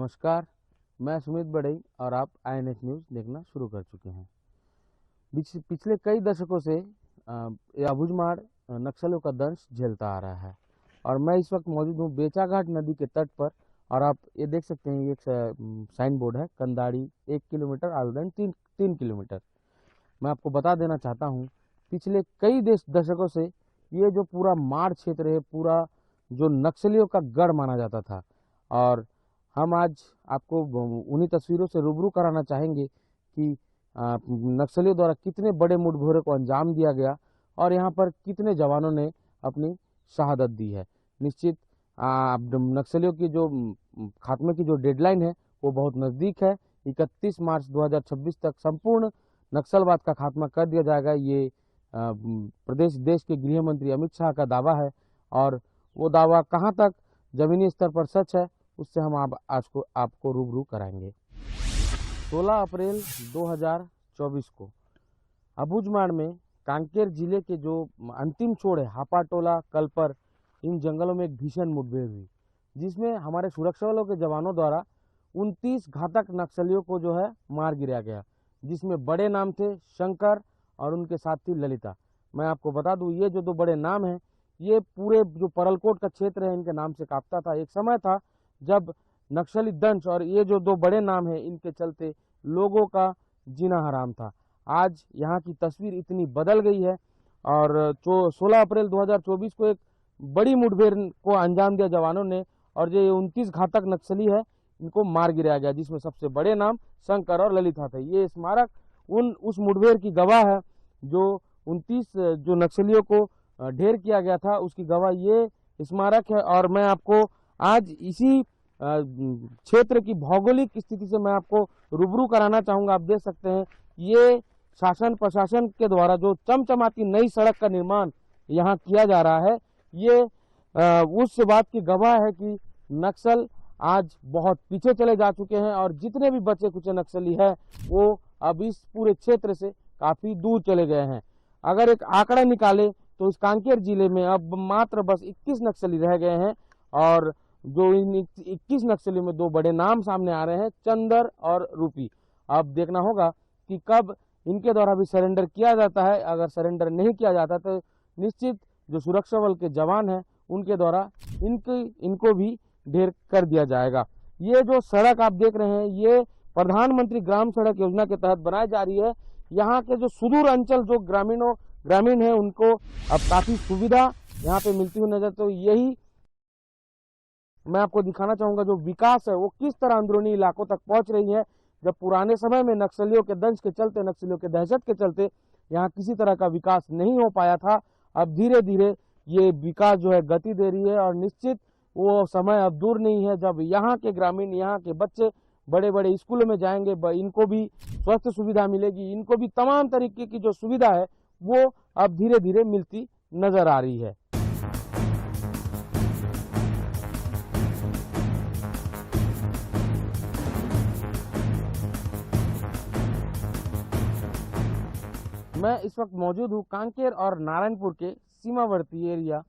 नमस्कार, मैं सुमित बड़ई और आप आईएनएस न्यूज़ देखना शुरू कर चुके हैं। पिछले कई दशकों से ये अबूझमाड़ नक्सलियों का दंश झेलता आ रहा है और मैं इस वक्त मौजूद हूँ बेचाघाट नदी के तट पर। और आप ये देख सकते हैं, ये एक साइन बोर्ड है, कंदाड़ी 1 किलोमीटर, आवेदन 3 किलोमीटर। मैं आपको बता देना चाहता हूँ, पिछले कई दशकों से ये जो पूरा माड़ क्षेत्र है, पूरा जो नक्सलियों का गढ़ माना जाता था। और हम आज आपको उन्हीं तस्वीरों से रूबरू कराना चाहेंगे कि नक्सलियों द्वारा कितने बड़े मुठभेड़ों को अंजाम दिया गया और यहाँ पर कितने जवानों ने अपनी शहादत दी है। निश्चित नक्सलियों की जो खात्मे की जो डेडलाइन है वो बहुत नज़दीक है। 31 मार्च 2026 तक संपूर्ण नक्सलवाद का खात्मा कर दिया जाएगा। ये देश के गृह मंत्री अमित शाह का दावा है और वो दावा कहाँ तक जमीनी स्तर पर सच है, उससे हम आज आपको रूबरू कराएंगे। 16 अप्रैल 2024 को अबूझमाड़ में कांकेर जिले के जो अंतिम छोर है हापाटोला कलपर, इन जंगलों में एक भीषण मुठभेड़ हुई, जिसमें हमारे सुरक्षा बलों के जवानों द्वारा 29 घातक नक्सलियों को जो है मार गिराया गया, जिसमें बड़े नाम थे शंकर और उनके साथी ललिता। मैं आपको बता दूं, ये जो दो बड़े नाम हैं, ये पूरे जो परलकोट का क्षेत्र है इनके नाम से कांपता था। एक समय था जब नक्सली दंश और ये जो दो बड़े नाम हैं इनके चलते लोगों का जीना हराम था। आज यहाँ की तस्वीर इतनी बदल गई है और 16 अप्रैल 2024 को एक बड़ी मुठभेड़ को अंजाम दिया जवानों ने और जो 29 घातक नक्सली है इनको मार गिराया गया, जिसमें सबसे बड़े नाम शंकर और ललिता थे। ये स्मारक उस मुठभेड़ की गवाह है जो 29 जो नक्सलियों को ढेर किया गया था, उसकी गवाह ये स्मारक है। और मैं आपको आज इसी क्षेत्र की भौगोलिक स्थिति से मैं आपको रूबरू कराना चाहूँगा। आप देख सकते हैं, ये शासन प्रशासन के द्वारा जो चमचमाती नई सड़क का निर्माण यहाँ किया जा रहा है, ये उस बात की गवाह है कि नक्सल आज बहुत पीछे चले जा चुके हैं और जितने भी बचे कुछ नक्सली है वो अब इस पूरे क्षेत्र से काफी दूर चले गए हैं। अगर एक आंकड़ा निकाले तो इस कांकेर जिले में अब मात्र बस 21 नक्सली रह गए हैं और जो इन 21 नक्सलियों में दो बड़े नाम सामने आ रहे हैं, चंदर और रूपी। अब देखना होगा कि कब इनके द्वारा भी सरेंडर किया जाता है। अगर सरेंडर नहीं किया जाता तो निश्चित जो सुरक्षा बल के जवान हैं उनके द्वारा इनको भी ढेर कर दिया जाएगा। ये जो सड़क आप देख रहे हैं, ये प्रधानमंत्री ग्राम सड़क योजना के तहत बनाई जा रही है। यहाँ के जो सुदूर अंचल जो ग्रामीण है उनको अब काफी सुविधा यहाँ पे मिलती हुई नजर, तो यही मैं आपको दिखाना चाहूंगा जो विकास है वो किस तरह अंदरूनी इलाकों तक पहुंच रही है। जब पुराने समय में नक्सलियों के दंश के चलते, नक्सलियों के दहशत के चलते यहाँ किसी तरह का विकास नहीं हो पाया था, अब धीरे धीरे ये विकास जो है गति दे रही है और निश्चित वो समय अब दूर नहीं है जब यहाँ के ग्रामीण, यहाँ के बच्चे बड़े बड़े स्कूलों में जाएंगे, इनको भी स्वास्थ्य सुविधा मिलेगी, इनको भी तमाम तरीके की जो सुविधा है वो अब धीरे धीरे मिलती नजर आ रही है। मैं इस वक्त मौजूद हूँ कांकेर और नारायणपुर के सीमावर्ती एरिया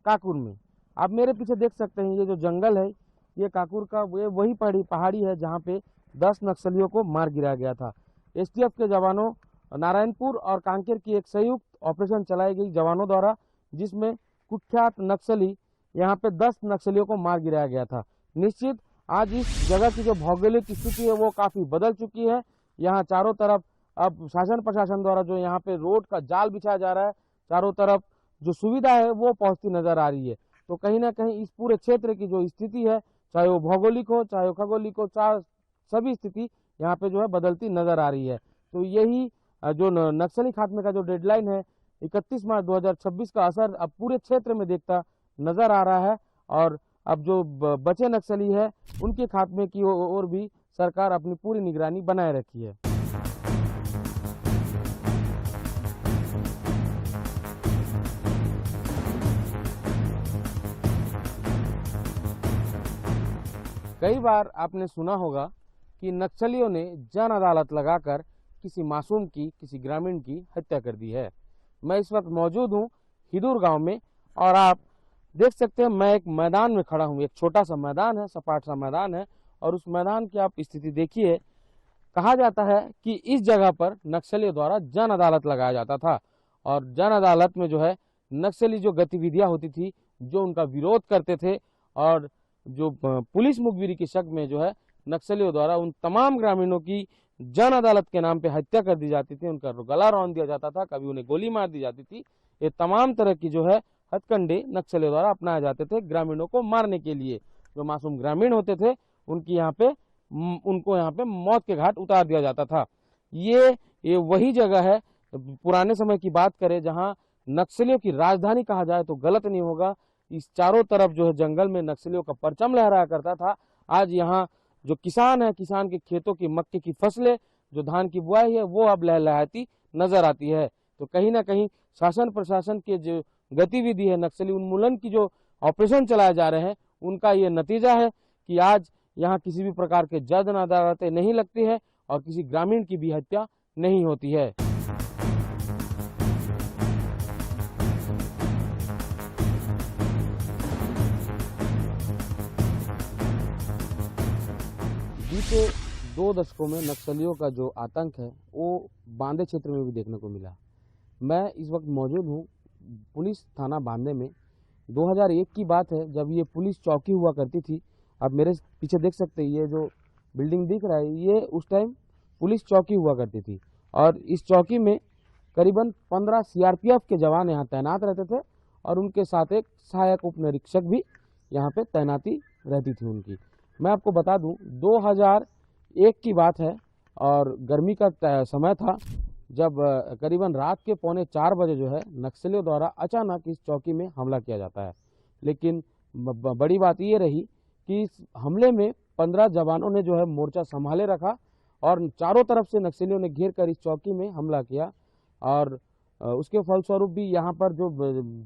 काकुर में। आप मेरे पीछे देख सकते हैं, ये जो जंगल है ये काकुर का वही पहाड़ी है जहाँ पे 10 नक्सलियों को मार गिराया गया था। एसटीएफ के जवानों नारायणपुर और कांकेर की एक संयुक्त ऑपरेशन चलाई गई जवानों द्वारा, जिसमें कुख्यात नक्सली यहाँ पे 10 नक्सलियों को मार गिराया गया था। निश्चित आज इस जगह की जो भौगोलिक स्थिति है वो काफी बदल चुकी है। यहाँ चारों तरफ अब शासन प्रशासन द्वारा जो यहाँ पे रोड का जाल बिछाया जा रहा है, चारों तरफ जो सुविधा है वो पहुंचती नजर आ रही है। तो कहीं ना कहीं इस पूरे क्षेत्र की जो स्थिति है, चाहे वो भौगोलिक हो चाहे वो खगोलिक हो, सभी स्थिति यहाँ पे जो है बदलती नजर आ रही है। तो यही जो नक्सली खात्मे का जो डेडलाइन है 31 मार्च 2026 का असर अब पूरे क्षेत्र में देखता नजर आ रहा है और अब जो बचे नक्सली है उनके खात्मे की ओर भी सरकार अपनी पूरी निगरानी बनाए रखी है। कई बार आपने सुना होगा कि नक्सलियों ने जन अदालत लगाकर किसी मासूम की, किसी ग्रामीण की हत्या कर दी है। मैं इस वक्त मौजूद हूँ हिदूर गांव में और आप देख सकते हैं मैं एक मैदान में खड़ा हूँ। एक छोटा सा मैदान है, सपाट सा मैदान है और उस मैदान की आप स्थिति देखिए। कहा जाता है कि इस जगह पर नक्सलियों द्वारा जन अदालत लगाया जाता था और जन अदालत में जो है नक्सली जो गतिविधियां होती थी, जो उनका विरोध करते थे और जो पुलिस मुखबिरी के शक में जो है नक्सलियों द्वारा उन तमाम ग्रामीणों की जन अदालत के नाम पे हत्या कर दी जाती थी, उनका गला रौंद दिया जाता था, कभी उन्हें गोली मार दी जाती थी। ये तमाम तरह की जो है हथकंडे नक्सलियों द्वारा अपनाए जाते थे ग्रामीणों को मारने के लिए। जो मासूम ग्रामीण होते थे उनको यहाँ पे मौत के घाट उतार दिया जाता था। ये वही जगह है, पुराने समय की बात करें, जहाँ नक्सलियों की राजधानी कहा जाए तो गलत नहीं होगा। इस चारों तरफ जो है जंगल में नक्सलियों का परचम लहराया करता था। आज यहाँ जो किसान है, किसान के खेतों की मक्के की फसलें, जो धान की बुआई है, वो अब लहलहाती नजर आती है। तो कहीं ना कहीं शासन प्रशासन के जो गतिविधि है, नक्सली उन्मूलन की जो ऑपरेशन चलाए जा रहे हैं, उनका ये नतीजा है कि आज यहाँ किसी भी प्रकार के जज अदालतें नहीं लगती है और किसी ग्रामीण की भी हत्या नहीं होती है। बीते 2 दशकों में नक्सलियों का जो आतंक है वो बांदे क्षेत्र में भी देखने को मिला। मैं इस वक्त मौजूद हूँ पुलिस थाना बांदे में। 2001 की बात है जब ये पुलिस चौकी हुआ करती थी। आप मेरे पीछे देख सकते हैं, ये जो बिल्डिंग दिख रहा है, ये उस टाइम पुलिस चौकी हुआ करती थी और इस चौकी में करीबन 15 सीआरपीएफ के जवान यहाँ तैनात रहते थे और उनके साथ एक सहायक उप निरीक्षक भी यहाँ पे तैनाती रहती थी उनकी। मैं आपको बता दूं 2001 की बात है और गर्मी का समय था, जब करीबन रात के 3:45 बजे जो है नक्सलियों द्वारा अचानक इस चौकी में हमला किया जाता है। लेकिन बड़ी बात ये रही कि इस हमले में 15 जवानों ने जो है मोर्चा संभाले रखा और चारों तरफ से नक्सलियों ने घेर कर इस चौकी में हमला किया और उसके फलस्वरूप भी यहाँ पर जो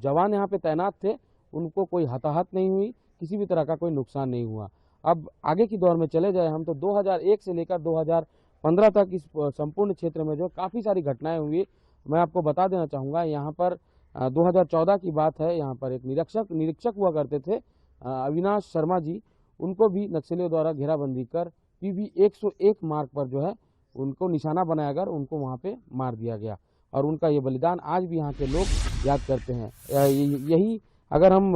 जवान यहाँ पे तैनात थे उनको कोई हताहत नहीं हुई, किसी भी तरह का कोई नुकसान नहीं हुआ। अब आगे की दौर में चले जाए हम तो 2001 से लेकर 2015 तक इस संपूर्ण क्षेत्र में जो काफ़ी सारी घटनाएं हुई। मैं आपको बता देना चाहूँगा, यहाँ पर 2014 की बात है, यहाँ पर एक निरीक्षक हुआ करते थे अविनाश शर्मा जी, उनको भी नक्सलियों द्वारा घेराबंदी कर PB 101 मार्ग पर जो है उनको निशाना बनाया कर उनको वहाँ पे मार दिया गया और उनका ये बलिदान आज भी यहाँ के लोग याद करते हैं। यही अगर हम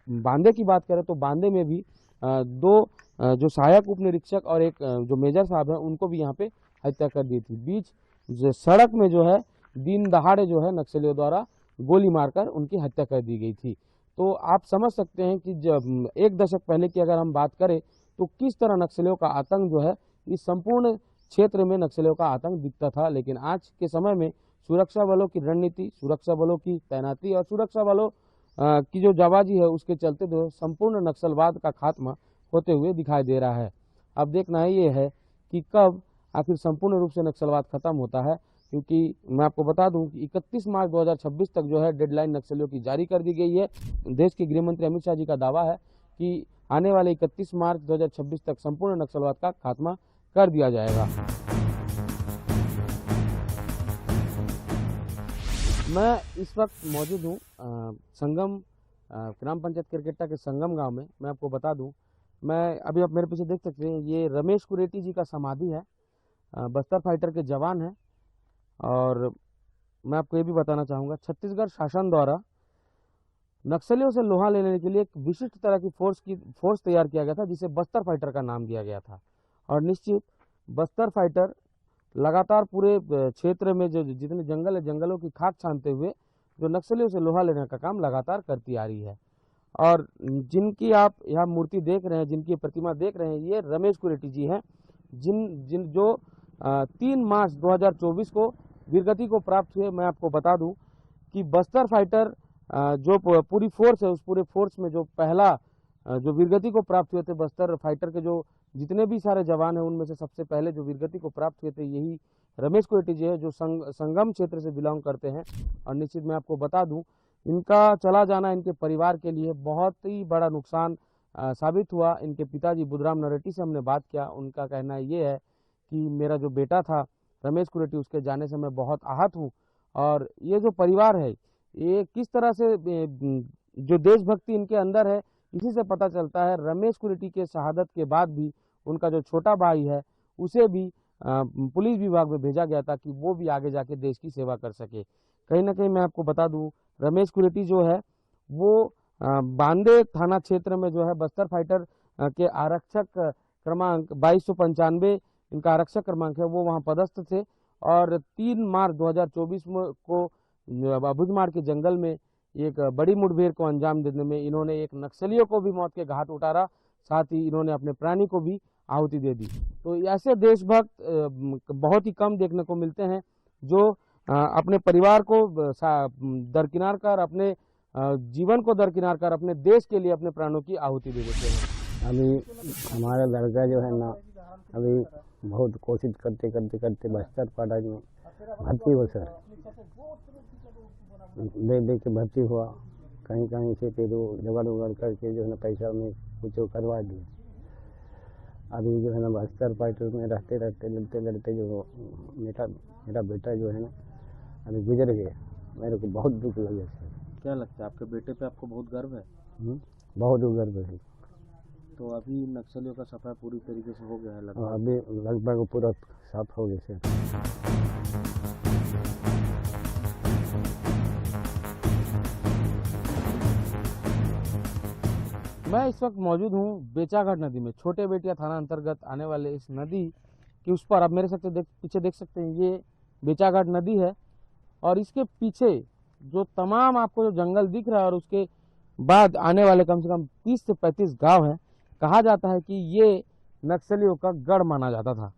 बांदे की बात करें तो बांदे में भी 2 जो सहायक उप निरीक्षक और एक जो मेजर साहब हैं उनको भी यहाँ पे हत्या कर दी थी। बीच सड़क में जो है दिन दहाड़े जो है नक्सलियों द्वारा गोली मारकर उनकी हत्या कर दी गई थी। तो आप समझ सकते हैं कि जब 1 दशक पहले की अगर हम बात करें तो किस तरह नक्सलियों का आतंक जो है इस संपूर्ण क्षेत्र में नक्सलियों का आतंक दिखता था। लेकिन आज के समय में सुरक्षा बलों की रणनीति, सुरक्षा बलों की तैनाती और सुरक्षा बलों की जो जाबाजी है उसके चलते जो संपूर्ण नक्सलवाद का खात्मा होते हुए दिखाई दे रहा है। अब देखना ये है कि कब आखिर संपूर्ण रूप से नक्सलवाद खत्म होता है, क्योंकि मैं आपको बता दूं कि 31 मार्च 2026 तक जो है डेडलाइन नक्सलियों की जारी कर दी गई है। देश के गृह मंत्री अमित शाह जी का दावा है कि आने वाले 31 मार्च 2026 तक संपूर्ण नक्सलवाद का खात्मा कर दिया जाएगा। मैं इस वक्त मौजूद हूँ संगम ग्राम पंचायत केरकेट्टा के संगम गांव में। मैं आपको बता दूं, मैं अभी आप मेरे पीछे देख सकते हैं, ये रमेश कुरेटी जी का समाधि है, बस्तर फाइटर के जवान हैं। और मैं आपको ये भी बताना चाहूँगा, छत्तीसगढ़ शासन द्वारा नक्सलियों से लोहा लेने के लिए एक विशिष्ट तरह की फोर्स तैयार किया गया था जिसे बस्तर फाइटर का नाम दिया गया था। और निश्चित बस्तर फाइटर लगातार पूरे क्षेत्र में जो जितने जंगल है, जंगलों की खाक छानते हुए जो नक्सलियों से लोहा लेने का काम लगातार करती आ रही है। और जिनकी आप यहाँ मूर्ति देख रहे हैं, जिनकी प्रतिमा देख रहे हैं, ये रमेश कुरेटी जी हैं, जो 3 मार्च 2024 को वीरगति को प्राप्त हुए। मैं आपको बता दूं कि बस्तर फाइटर जो पूरी फोर्स है, उस पूरे फोर्स में जो पहला जो वीरगति को प्राप्त हुए थे, बस्तर फाइटर के जो जितने भी सारे जवान हैं उनमें से सबसे पहले जो वीरगति को प्राप्त हुए थे यही रमेश कुरेटी जी है, जो संगम क्षेत्र से बिलोंग करते हैं। और निश्चित मैं आपको बता दूं, इनका चला जाना इनके परिवार के लिए बहुत ही बड़ा नुकसान साबित हुआ। इनके पिताजी बुधराम नरेटी से हमने बात किया, उनका कहना ये है कि मेरा जो बेटा था रमेश कुरेटी, उसके जाने से मैं बहुत आहत हूँ। और ये जो परिवार है, ये किस तरह से जो देशभक्ति इनके अंदर है, इसी से पता चलता है। रमेश कुरेटी के शहादत के बाद भी उनका जो छोटा भाई है उसे भी पुलिस विभाग में भेजा गया था कि वो भी आगे जाके देश की सेवा कर सके। कहीं ना कहीं मैं आपको बता दूं, रमेश कुरेटी जो है वो बांदे थाना क्षेत्र में जो है बस्तर फाइटर के आरक्षक क्रमांक 2295 इनका आरक्षक क्रमांक है, वो वहाँ पदस्थ थे। और 3 मार्च 2024 को अबुझमाड़ के जंगल में एक बड़ी मुठभेड़ को अंजाम देने में इन्होंने एक नक्सलियों को भी मौत के घाट उतारा, साथ ही इन्होंने अपने प्राणी को भी आहुति दे दी। तो ऐसे देशभक्त बहुत ही कम देखने को मिलते हैं जो अपने परिवार को दरकिनार कर, अपने जीवन को दरकिनार कर अपने देश के लिए अपने प्राणों की आहुति दे देते हैं। अभी हमारा लड़का जो है ना, अभी बहुत कोशिश करते करते करते बस्तर पाड़ा में भर्ती हो सर, दे के भर्ती हुआ। कहीं कहीं से फिर वो जुगाड़ उगाड़ करके जो है ना पैसा में कुछ करवा दिया। अभी जो है ना बस्तर फाइटर में रहते रहते लड़ते लड़ते जो मेरा बेटा जो है ना अभी गुजर गया। मेरे को बहुत दुख लगे सर। क्या लगता है आपके बेटे पे आपको बहुत गर्व है? बहुत गर्व है। तो अभी नक्सलियों का सफाई पूरी तरीके से हो गया है लगभग? अभी लगभग पूरा साफ हो गया सर। मैं इस वक्त मौजूद हूँ बेचाघाट नदी में, छोटे बेटिया थाना अंतर्गत आने वाले इस नदी के उस पर आप मेरे पीछे देख सकते हैं, ये बेचाघाट नदी है। और इसके पीछे जो तमाम आपको जो जंगल दिख रहा है और उसके बाद आने वाले कम से कम 30 से 35 गांव हैं। कहा जाता है कि ये नक्सलियों का गढ़ माना जाता था।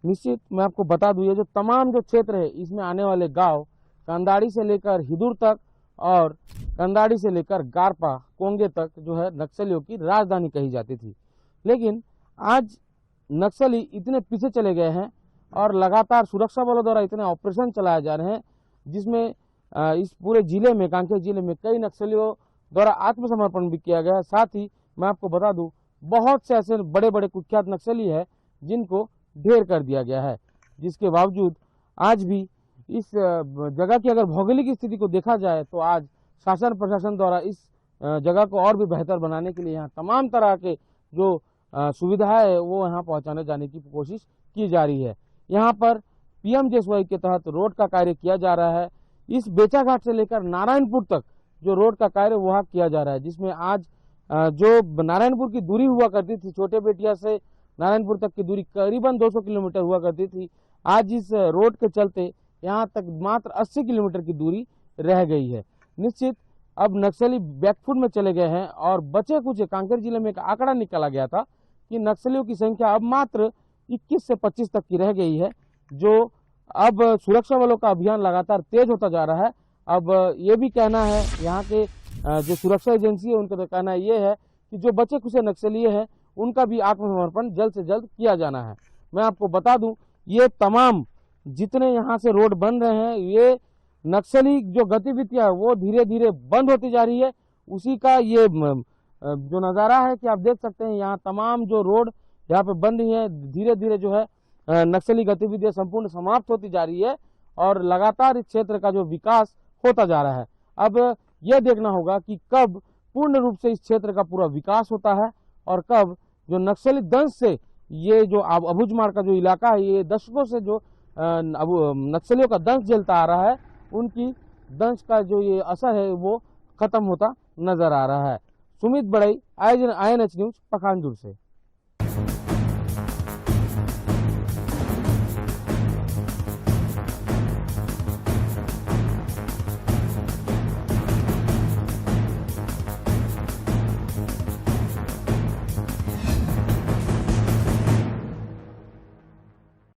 निश्चित मैं आपको बता दूं, ये जो तमाम जो क्षेत्र है इसमें आने वाले गांव कंदाड़ी से लेकर हिदुर तक और कंदाड़ी से लेकर गारपा कोंगे तक जो है नक्सलियों की राजधानी कही जाती थी। लेकिन आज नक्सली इतने पीछे चले गए हैं और लगातार सुरक्षा बलों द्वारा इतने ऑपरेशन चलाए जा रहे हैं, जिसमें इस पूरे जिले में, कांकेर जिले में कई नक्सलियों द्वारा आत्मसमर्पण भी किया गया है। साथ ही मैं आपको बता दूं, बहुत से ऐसे बड़े बड़े कुख्यात नक्सली है जिनको ढेर कर दिया गया है, जिसके बावजूद आज भी इस जगह की अगर भौगोलिक स्थिति को देखा जाए तो आज शासन प्रशासन द्वारा इस जगह को और भी बेहतर बनाने के लिए यहाँ तमाम तरह के जो सुविधाएं है वो यहाँ पहुँचाने जाने की कोशिश की जा रही है। यहाँ पर PMJSY के तहत रोड का कार्य किया जा रहा है। इस बेचाघाट से लेकर नारायणपुर तक जो रोड का कार्य वहाँ किया जा रहा है, जिसमें आज जो नारायणपुर की दूरी हुआ करती थी, छोटे बेटिया से नारायणपुर तक की दूरी करीबन 200 किलोमीटर हुआ करती थी, आज इस रोड के चलते यहाँ तक मात्र 80 किलोमीटर की दूरी रह गई है। निश्चित अब नक्सली बैकफुट में चले गए हैं और बचे कुछ कांकेर जिले में एक आंकड़ा निकाला गया था कि नक्सलियों की संख्या अब मात्र 21 से 25 तक की रह गई है, जो अब सुरक्षा बलों का अभियान लगातार तेज होता जा रहा है। अब ये भी कहना है यहाँ के जो सुरक्षा एजेंसी है उनका तो कहना ये है कि जो बचे कुछ नक्सली हैं उनका भी आत्मसमर्पण जल्द से जल्द किया जाना है। मैं आपको बता दूं, ये तमाम जितने यहाँ से रोड बन रहे हैं, ये नक्सली जो गतिविधियां वो धीरे धीरे बंद होती जा रही है, उसी का ये जो नज़ारा है कि आप देख सकते हैं। यहाँ तमाम जो रोड यहाँ पे बन रही है, धीरे धीरे जो है नक्सली गतिविधियां संपूर्ण समाप्त होती जा रही है और लगातार इस क्षेत्र का जो विकास होता जा रहा है। अब यह देखना होगा कि कब पूर्ण रूप से इस क्षेत्र का पूरा विकास होता है और कब जो नक्सली दंश से ये जो अबुझमाड़ का जो इलाका है, ये दशकों से जो नक्सलियों का दंश झेलता आ रहा है, उनकी दंश का जो ये असर है वो खत्म होता नजर आ रहा है। सुमित बड़ई, INH न्यूज, पखानजोर से।